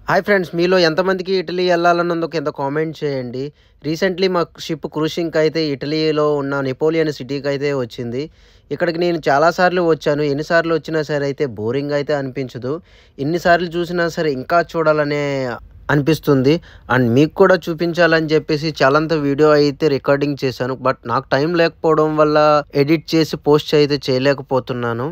Hi friends, మీలో ఎంతమందికి Italy ఎళ్ళాలనుందో కింద కామెంట్ చేయండి. రీసెంట్‌లీ మా షిప్ క్రూషింగ్‌కయితే ఇటలీలో ఉన్న నెపోలియన్ సిటీకయితే వచ్చింది. ఇక్కడికి నేను చాలా సార్లు వచ్చాను. ఎన్ని సార్లు వచ్చినా సరే అయితే బోరింగ్ అయితే అనిపించదు. ఎన్ని సార్లు చూసినా సరే ఇంకా చూడాలనే అనిపిస్తుంది. అండ్ మీకు కూడా చూపించాలని చెప్పేసి చాలంత వీడియో అయితే రికార్డింగ్ చేశాను. బట్ నాకు టైం లేకపోవడం వల్ల ఎడిట్ చేసి పోస్ట్ అయితే చేయలేకపోతున్నాను.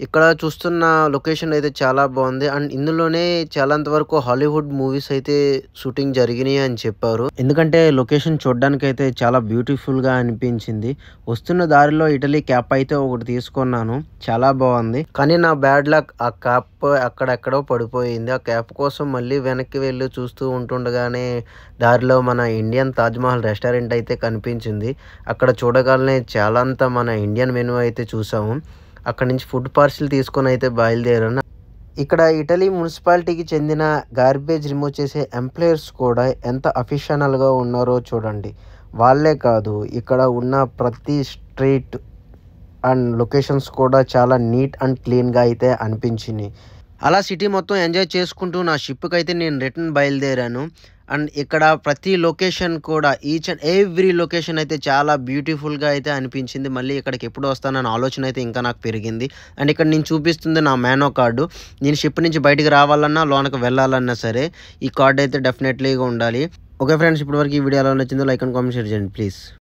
ఇక్కడ చూస్తున్న లొకేషన్ అయితే చాలా బాగుంది. అండ్ ఇందులోనే చాలాంత వరకు హాలీవుడ్ మూవీస్ అయితే షూటింగ్ జరిగినాయి అని చెప్పారు. ఎందుకంటే లొకేషన్ చూడడానికైతే చాలా బ్యూటిఫుల్‌గా అనిపించింది. వస్తున్న దారిలో ఇటలీ క్యాప్ అయితే ఒకటి తీసుకున్నాను. చాలా బాగుంది. కానీ నా బ్యాడ్ లక్ ఆ క్యాప్ అక్కడెక్కడో పడిపోయింది. ఆ క్యాప్ కోసం మళ్ళీ వెనక్కి వెళ్ళి చూస్తూ ఉంటుండగానే దారిలో మన ఇండియన్ తాజ్‌మహల్ రెస్టారెంట్ అయితే కనిపించింది. అక్కడ చూడగానే చాలాంత మన ఇండియన్ మెనూ అయితే చూసాము. అక్కడి నుంచి ఫుడ్ పార్సిల్ తీసుకొని అయితే బయలుదేరాను. ఇక్కడ ఇటలీ మున్సిపాలిటీకి చెందిన గార్బేజ్ రిమూవ్ చేసే ఎంప్లాయర్స్ కూడా ఎంత అఫిషనల్‌గా ఉన్నారో చూడండి. వాళ్ళే కాదు, ఇక్కడ ఉన్న ప్రతి స్ట్రీట్ అండ్ లొకేషన్స్ కూడా చాలా నీట్ అండ్ క్లీన్‌గా అయితే అనిపించినాయి. అలా సిటీ మొత్తం ఎంజాయ్ చేసుకుంటూ నా షిప్‌కైతే నేను రిటర్న్ బయలుదేరాను. అండ్ ఇక్కడ ప్రతి లొకేషన్ కూడా ఈచ్ అండ్ ఎవ్రీ లొకేషన్ అయితే చాలా బ్యూటిఫుల్‌గా అయితే అనిపించింది. మళ్ళీ ఇక్కడికి ఎప్పుడు వస్తానన్న ఆలోచన అయితే ఇంకా నాకు పెరిగింది. అండ్ ఇక్కడ నేను చూపిస్తుంది నా మేనో కార్డు. నేను షిప్ నుంచి బయటికి రావాలన్నా, లోనకి వెళ్ళాలన్నా సరే ఈ కార్డ్ అయితే డెఫినెట్లీగా ఉండాలి. ఓకే ఫ్రెండ్స్, ఇప్పటివరకు ఈ వీడియో ఎలా నచ్చిందో లైక్ అండ్ కామెంట్ షేర్ చేయండి ప్లీజ్.